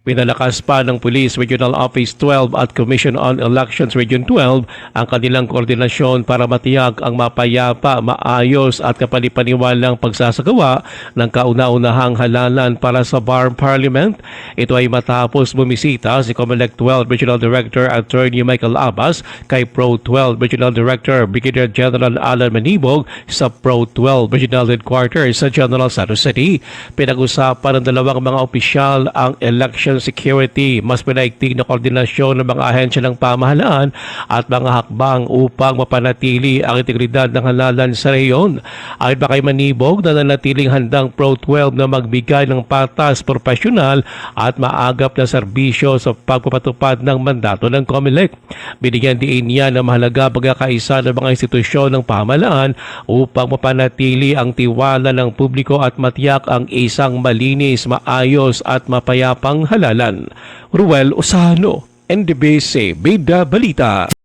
Pinalakas pa ng Police Regional Office 12 at Commission on Elections Region 12 ang kanilang koordinasyon para matiyak ang mapayapa, maayos at kapani-paniwalang pagsasagawa ng kauna-unahang halalan para sa Bar Parliament. Ito ay matapos bumisita si COMELEC 12 Regional Director Attorney Michael Abbas kay Pro 12 Regional Director Brigadier General Alan Manibog sa Pro 12 Regional Headquarters sa General Santos City. Pinag-usapan ng dalawang mga opisyal ang election security, mas pinaigting na koordinasyon ng mga ahensya ng pamahalaan at mga hakbang upang mapanatili ang integridad ng halalan sa reyon. Ayon pa kay Manibog na nanatiling handang Pro 12 na magbigay ng patas, profesional at maagap na serbisyo sa pagpapatupad ng mandato ng COMELEC. Binigyan din niya na mahalaga pagkakaisa ng mga institusyon ng pamahalaan upang mapanatili ang tiwala ng publiko at matiyak ang isang malinis, maayos at mapayapang halalan. Ruel Osano, NDBC Bida Balita.